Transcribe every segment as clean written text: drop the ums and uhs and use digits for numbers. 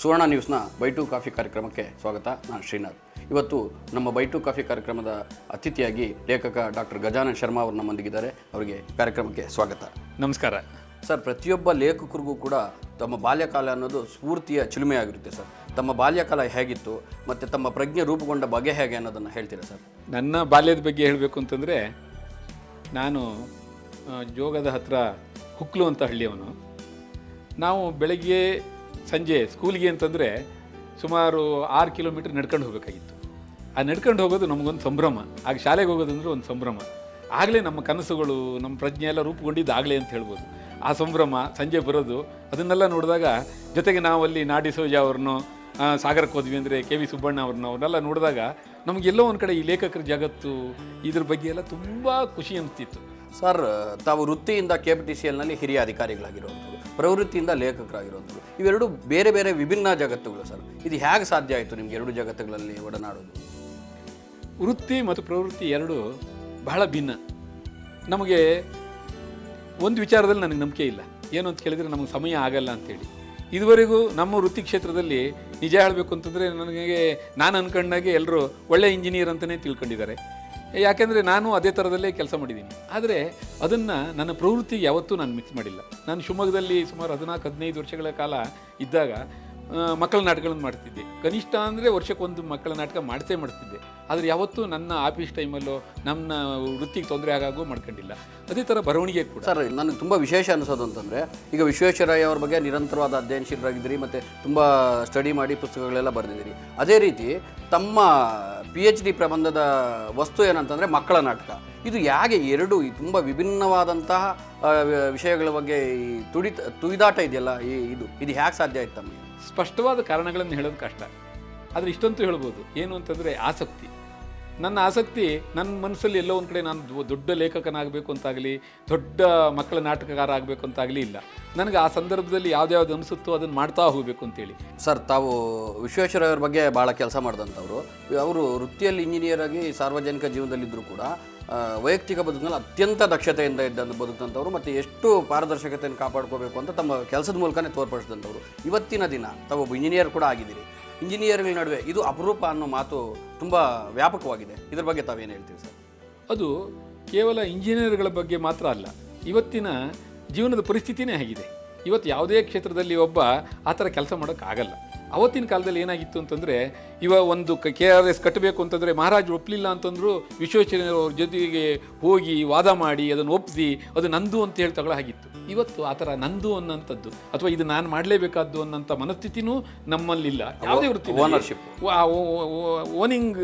ಸುವರ್ಣ ನ್ಯೂಸ್ನ bite coffee ಕಾರ್ಯಕ್ರಮಕ್ಕೆ ಸ್ವಾಗತ. ನಾನು ಶ್ರೀನಾಥ್. ಇವತ್ತು ನಮ್ಮ ಬೈಟು ಕಾಫಿ ಕಾರ್ಯಕ್ರಮದ ಅತಿಥಿಯಾಗಿ ಲೇಖಕ ಡಾಕ್ಟರ್ ಗಜಾನನ್ ಶರ್ಮಾ ಅವರು ನಮ್ಮೊಂದಿಗಿದ್ದಾರೆ. ಅವರಿಗೆ ಕಾರ್ಯಕ್ರಮಕ್ಕೆ ಸ್ವಾಗತ. ನಮಸ್ಕಾರ ಸರ್. ಪ್ರತಿಯೊಬ್ಬ ಲೇಖಕರಿಗೂ ಕೂಡ ತಮ್ಮ ಬಾಲ್ಯಕಾಲ ಅನ್ನೋದು ಸ್ಫೂರ್ತಿಯ ಚಿಲುಮೆಯಾಗಿರುತ್ತೆ ಸರ್. ತಮ್ಮ ಬಾಲ್ಯಕಾಲ ಹೇಗಿತ್ತು ಮತ್ತು ತಮ್ಮ ಪ್ರಜ್ಞೆ ರೂಪುಗೊಂಡ ಬಗೆ ಹೇಗೆ ಅನ್ನೋದನ್ನು ಹೇಳ್ತೀರಾ ಸರ್? ನನ್ನ ಬಾಲ್ಯದ ಬಗ್ಗೆ ಹೇಳಬೇಕು ಅಂತಂದರೆ, ನಾನು ಜೋಗದ ಹತ್ತಿರ ಹುಕ್ಲು ಅಂತ ಹಳ್ಳಿಯವನು. ನಾವು ಬೆಳಗ್ಗೆ ಸಂಜೆ ಸ್ಕೂಲಿಗೆ ಅಂತಂದರೆ ಸುಮಾರು 6 ಕಿಲೋಮೀಟ್ರ್ ನಡ್ಕೊಂಡು ಹೋಗಬೇಕಾಗಿತ್ತು. ಆ ನಡ್ಕೊಂಡು ಹೋಗೋದು ನಮಗೊಂದು ಸಂಭ್ರಮ. ಆಗ ಶಾಲೆಗೆ ಹೋಗೋದಂದ್ರೆ ಒಂದು ಸಂಭ್ರಮ. ಆಗಲೇ ನಮ್ಮ ಕನಸುಗಳು, ನಮ್ಮ ಪ್ರಜ್ಞೆ ಎಲ್ಲ ರೂಪುಗೊಂಡಿದ್ದು ಆಗಲೇ ಅಂತ ಹೇಳ್ಬೋದು. ಆ ಸಂಭ್ರಮ, ಸಂಜೆ ಬರೋದು, ಅದನ್ನೆಲ್ಲ ನೋಡಿದಾಗ, ಜೊತೆಗೆ ನಾವಲ್ಲಿ ನಾಡಿ ಸೋಜಾ ಅವ್ರನ್ನೋ ಸಾಗರಕ್ಕೆ ಹೋದ್ವಿ ಅಂದರೆ ಕೆ ವಿ ಸುಬ್ಬಣ್ಣ ಅವ್ರನ್ನೆಲ್ಲ ನೋಡಿದಾಗ ನಮಗೆಲ್ಲೋ ಒಂದು ಕಡೆ ಈ ಲೇಖಕರ ಜಗತ್ತು ಇದ್ರ ಬಗ್ಗೆ ಎಲ್ಲ ತುಂಬ ಖುಷಿ ಅನಿಸ್ತಿತ್ತು. ಸರ್, ತಾವು ವೃತ್ತಿಯಿಂದ KPTCLನಲ್ಲಿ ಹಿರಿಯ ಅಧಿಕಾರಿಗಳಾಗಿರುವಂಥದ್ದು, ಪ್ರವೃತ್ತಿಯಿಂದ ಲೇಖಕರಾಗಿರುವಂಥದ್ದು, ಇವೆರಡು ಬೇರೆ ಬೇರೆ ವಿಭಿನ್ನ ಜಗತ್ತುಗಳು ಸರ್. ಇದು ಹೇಗೆ ಸಾಧ್ಯ ಆಯಿತು ನಿಮಗೆ ಎರಡು ಜಗತ್ತುಗಳಲ್ಲಿ ಒಡನಾಡೋದು? ವೃತ್ತಿ ಮತ್ತು ಪ್ರವೃತ್ತಿ ಎರಡು ಬಹಳ ಭಿನ್ನ. ನಮಗೆ ಒಂದು ವಿಚಾರದಲ್ಲಿ ನನಗೆ ನಂಬಿಕೆ ಇಲ್ಲ. ಏನು ಅಂತ ಕೇಳಿದರೆ, ನಮಗೆ ಸಮಯ ಆಗಲ್ಲ ಅಂಥೇಳಿ. ಇದುವರೆಗೂ ನಮ್ಮ ವೃತ್ತಿ ಕ್ಷೇತ್ರದಲ್ಲಿ ನಿಜ ಹೇಳಬೇಕು ಅಂತಂದರೆ, ನಾನು ಅಂದ್ಕೊಂಡಾಗೆ ಎಲ್ಲರೂ ಒಳ್ಳೆ ಇಂಜಿನಿಯರ್ ಅಂತಲೇ ತಿಳ್ಕೊಂಡಿದ್ದಾರೆ. ಯಾಕೆಂದರೆ ನಾನು ಅದೇ ಥರದಲ್ಲೇ ಕೆಲಸ ಮಾಡಿದ್ದೀನಿ. ಆದರೆ ಅದನ್ನು ನನ್ನ ಪ್ರವೃತ್ತಿಗೆ ಯಾವತ್ತೂ ನಾನು ಮಿಕ್ಸ್ ಮಾಡಿಲ್ಲ. ನಾನು ಶಿವಮೊಗ್ಗದಲ್ಲಿ ಸುಮಾರು 14-15 ವರ್ಷಗಳ ಕಾಲ ಇದ್ದಾಗ ಮಕ್ಕಳ ನಾಟಕಗಳನ್ನು ಮಾಡ್ತಿದ್ದೆ. ಕನಿಷ್ಠ ಅಂದರೆ ವರ್ಷಕ್ಕೊಂದು ಮಕ್ಕಳ ನಾಟಕ ಮಾಡ್ತಿದ್ದೆ. ಆದರೆ ಯಾವತ್ತೂ ನನ್ನ ಆಫೀಸ್ ಟೈಮಲ್ಲೋ ನನ್ನ ವೃತ್ತಿಗೆ ತೊಂದರೆ ಆಗಾಗೂ ಮಾಡ್ಕೊಂಡಿಲ್ಲ. ಅದೇ ಥರ ಬರವಣಿಗೆ ಕೂಡ. ಸರ್, ನನಗೆ ತುಂಬ ವಿಶೇಷ ಅನಿಸೋದು ಅಂತಂದರೆ, ಈಗ ವಿಶ್ವೇಶ್ವರಯ್ಯ ಅವ್ರ ಬಗ್ಗೆ ನಿರಂತರವಾದ ಅಧ್ಯಯನಶೀಲರಾಗಿದ್ದೀರಿ ಮತ್ತು ತುಂಬ ಸ್ಟಡಿ ಮಾಡಿ ಪುಸ್ತಕಗಳೆಲ್ಲ ಬರೆದಿದ್ದೀರಿ. ಅದೇ ರೀತಿ ತಮ್ಮ PhD ಪ್ರಬಂಧದ ವಸ್ತು ಏನಂತಂದರೆ ಮಕ್ಕಳ ನಾಟಕ. ಇದು ಹೇಗೆ ಎರಡು ತುಂಬ ವಿಭಿನ್ನವಾದಂತಹ ವಿಷಯಗಳ ಬಗ್ಗೆ ಈ ತುಳಿದಾಟ ಇದೆಯಲ್ಲ, ಇದು ಹೇಗೆ ಸಾಧ್ಯ ಆಯ್ತು ತಮಗೆ? ಸ್ಪಷ್ಟವಾದ ಕಾರಣಗಳನ್ನು ಹೇಳೋದು ಕಷ್ಟ. ಆದರೆ ಇಷ್ಟಂತೂ ಹೇಳ್ಬೋದು, ಏನು ಅಂತಂದರೆ ಆಸಕ್ತಿ. ನನ್ನ ಆಸಕ್ತಿ ನನ್ನ ಮನಸ್ಸಲ್ಲಿ ಎಲ್ಲೋ ಒಂದು ಕಡೆ ನಾನು ದೊಡ್ಡ ಲೇಖಕನಾಗಬೇಕು ಅಂತಾಗಲಿ, ದೊಡ್ಡ ಮಕ್ಕಳ ನಾಟಕಕಾರ ಆಗಬೇಕು ಅಂತಾಗಲಿ ಇಲ್ಲ. ನನಗೆ ಆ ಸಂದರ್ಭದಲ್ಲಿ ಯಾವ್ದು ಅನಿಸುತ್ತೋ ಅದನ್ನು ಮಾಡ್ತಾ ಹೋಗಬೇಕು ಅಂತೇಳಿ. ಸರ್, ತಾವು ವಿಶ್ವೇಶ್ವರಯ್ಯವ್ರ ಬಗ್ಗೆ ಭಾಳ ಕೆಲಸ ಮಾಡಿದಂಥವ್ರು. ಅವರು ವೃತ್ತಿಯಲ್ಲಿ ಇಂಜಿನಿಯರ್ ಆಗಿ ಸಾರ್ವಜನಿಕ ಜೀವನದಲ್ಲಿದ್ದರೂ ಕೂಡ ವೈಯಕ್ತಿಕ ಬದುಕಿನಲ್ಲಿ ಅತ್ಯಂತ ದಕ್ಷತೆಯಿಂದ ಬದುಕಂಥವ್ರು ಮತ್ತು ಎಷ್ಟು ಪಾರದರ್ಶಕತೆಯನ್ನು ಕಾಪಾಡ್ಕೋಬೇಕು ಅಂತ ತಮ್ಮ ಕೆಲಸದ ಮೂಲಕನೇ ತೋರ್ಪಡಿಸಿದಂಥವ್ರು. ಇವತ್ತಿನ ದಿನ ತಾವು ಒಬ್ಬ ಇಂಜಿನಿಯರ್ ಕೂಡ ಆಗಿದ್ದೀರಿ. ಇಂಜಿನಿಯರ್ಗಳ ನಡುವೆ ಇದು ಅಪರೂಪ ಅನ್ನೋ ಮಾತು ತುಂಬ ವ್ಯಾಪಕವಾಗಿದೆ. ಇದ್ರ ಬಗ್ಗೆ ತಾವೇನು ಹೇಳ್ತೀವಿ ಸರ್? ಅದು ಕೇವಲ ಇಂಜಿನಿಯರ್ಗಳ ಬಗ್ಗೆ ಮಾತ್ರ ಅಲ್ಲ, ಇವತ್ತಿನ ಜೀವನದ ಪರಿಸ್ಥಿತಿನೇ ಆಗಿದೆ. ಇವತ್ತು ಯಾವುದೇ ಕ್ಷೇತ್ರದಲ್ಲಿ ಒಬ್ಬ ಆ ಥರ ಕೆಲಸ ಮಾಡೋಕ್ಕಾಗಲ್ಲ. ಅವತ್ತಿನ ಕಾಲದಲ್ಲಿ ಏನಾಗಿತ್ತು ಅಂತಂದರೆ, ಒಂದು KRS ಕಟ್ಟಬೇಕು ಅಂತಂದರೆ ಮಹಾರಾಜರು ಒಪ್ಪಲಿಲ್ಲ ಅಂತಂದರೂ ವಿಶ್ವೇಶ್ವರಯ್ಯ ಅವ್ರ ಜೊತೆಗೆ ಹೋಗಿ ವಾದ ಮಾಡಿ ಅದನ್ನು ಒಪ್ಪಿಸಿ ಅದು ನಂದು ಅಂತ ಹೇಳಿ ತಗೊಳ್ಳೋ ಹಾಗಿತ್ತು. ಇವತ್ತು ಆ ಥರ ನಂದು ಅನ್ನೋಂಥದ್ದು ಅಥವಾ ಇದು ನಾನು ಮಾಡಲೇಬೇಕಾದ್ದು ಅನ್ನೋಂಥ ಮನಸ್ಥಿತಿನೂ ನಮ್ಮಲ್ಲಿಲ್ಲ. ಯಾವುದೇ ವೃತ್ತಿ ಓನರ್ಶಿಪ್, ಓನಿಂಗ್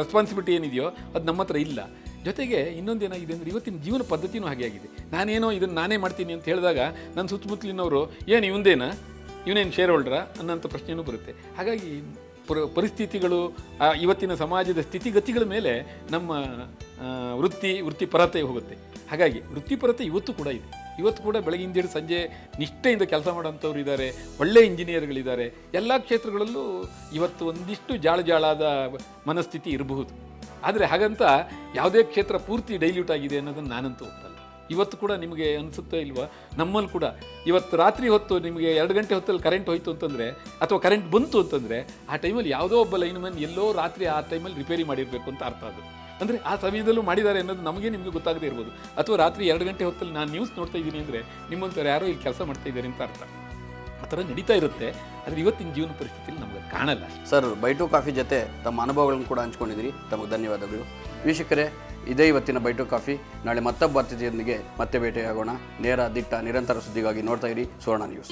ರೆಸ್ಪಾನ್ಸಿಬಿಲಿಟಿ ಏನಿದೆಯೋ ಅದು ನಮ್ಮ ಹತ್ರ ಇಲ್ಲ. ಜೊತೆಗೆ ಇನ್ನೊಂದೇನಾಗಿದೆ ಅಂದರೆ, ಇವತ್ತಿನ ಜೀವನ ಪದ್ಧತಿನೂ ಹಾಗೆ ಆಗಿದೆ. ನಾನೇನೋ ಇದನ್ನು ನಾನೇ ಮಾಡ್ತೀನಿ ಅಂತ ಹೇಳಿದಾಗ ನನ್ನ ಸುತ್ತಮುತ್ತಲಿನವರು ಏನು ಇವನೇನು ಶೇರ್ ಹೋಲ್ಡ್ರಾ ಅನ್ನೋಂಥ ಪ್ರಶ್ನೆಯೂ ಬರುತ್ತೆ. ಹಾಗಾಗಿ ಪರಿಸ್ಥಿತಿಗಳು, ಇವತ್ತಿನ ಸಮಾಜದ ಸ್ಥಿತಿಗತಿಗಳ ಮೇಲೆ ನಮ್ಮ ವೃತ್ತಿಪರತೆ ಹೋಗುತ್ತೆ. ಹಾಗಾಗಿ ವೃತ್ತಿಪರತೆ ಇವತ್ತು ಕೂಡ ಇದೆ. ಇವತ್ತು ಕೂಡ ಬೆಳಗಿಂದ ಸಂಜೆ ನಿಷ್ಠೆಯಿಂದ ಕೆಲಸ ಮಾಡೋಂಥವ್ರು ಇದ್ದಾರೆ, ಒಳ್ಳೆ ಇಂಜಿನಿಯರ್ಗಳಿದ್ದಾರೆ. ಎಲ್ಲ ಕ್ಷೇತ್ರಗಳಲ್ಲೂ ಇವತ್ತು ಒಂದಿಷ್ಟು ಜಾಳಾದ ಮನಸ್ಥಿತಿ ಇರಬಹುದು. ಆದರೆ ಹಾಗಂತ ಯಾವುದೇ ಕ್ಷೇತ್ರ ಪೂರ್ತಿ ಡೈಲ್ಯೂಟ್ ಆಗಿದೆ ಅನ್ನೋದನ್ನು ನಾನಂತೂ ಒಪ್ಪಲ್ಲ. ಇವತ್ತು ಕೂಡ ನಿಮಗೆ ಅನಿಸುತ್ತೋ ಇಲ್ವಾ, ನಮ್ಮಲ್ಲಿ ಕೂಡ ಇವತ್ತು ರಾತ್ರಿ ಹೊತ್ತು ನಿಮಗೆ 2 ಗಂಟೆ ಹೊತ್ತಲ್ಲಿ ಕರೆಂಟ್ ಹೋಯ್ತು ಅಂತಂದರೆ, ಅಥವಾ ಕರೆಂಟ್ ಬಂತು ಅಂತಂದರೆ, ಆ ಟೈಮಲ್ಲಿ ಯಾವುದೋ ಒಬ್ಬ ಲೈನ್ಮನ್ ಎಲ್ಲೋ ರಾತ್ರಿ ಆ ಟೈಮಲ್ಲಿ ರಿಪೇರಿ ಮಾಡಿರಬೇಕು ಅಂತ ಅರ್ಥ. ಅದು ಅಂದರೆ ಆ ಸಮಯದಲ್ಲೂ ಮಾಡಿದ್ದಾರೆ ಅನ್ನೋದು ನಿಮಗೆ ಗೊತ್ತಾಗದೇ ಇರ್ಬೋದು. ಅಥವಾ ರಾತ್ರಿ 2 ಗಂಟೆ ಹೊತ್ತಲ್ಲಿ ನಾನು ನ್ಯೂಸ್ ನೋಡ್ತಾ ಇದ್ದೀನಿ ಅಂದರೆ ನಿಮ್ಮಂಥವ್ರು ಯಾರೋ ಇಲ್ಲಿ ಕೆಲಸ ಮಾಡ್ತಾ ಇದ್ದಾರೆ ಅಂತ ಅರ್ಥ. ಆ ಥರ ನಡೀತಾ ಇರುತ್ತೆ. ಆದರೆ ಇವತ್ತಿನ ಜೀವನ ಪರಿಸ್ಥಿತಿಯಲ್ಲಿ ನಮಗೆ ಕಾಣಲ್ಲ. ಸರ್, ಬೈಟು ಕಾಫಿ ಜೊತೆ ತಮ್ಮ ಅನುಭವಗಳನ್ನು ಕೂಡ ಹಂಚ್ಕೊಂಡಿದ್ದೀರಿ. ತಮಗೆ ಧನ್ಯವಾದಗಳು. ವೀಕ್ಷಕರೇ, ಇದೇ ಇವತ್ತಿನ ಬೈಟು ಕಾಫಿ. ನಾಳೆ ಮತ್ತೊಬ್ಬ ಅತಿಥಿಯೊಂದಿಗೆ ಮತ್ತೆ ಭೇಟಿಯಾಗೋಣ. ನೇರ, ದಿಟ್ಟ, ನಿರಂತರ ಸುದ್ದಿಗಾಗಿ ನೋಡ್ತಾ ಇರಿ ಸುವರ್ಣ ನ್ಯೂಸ್.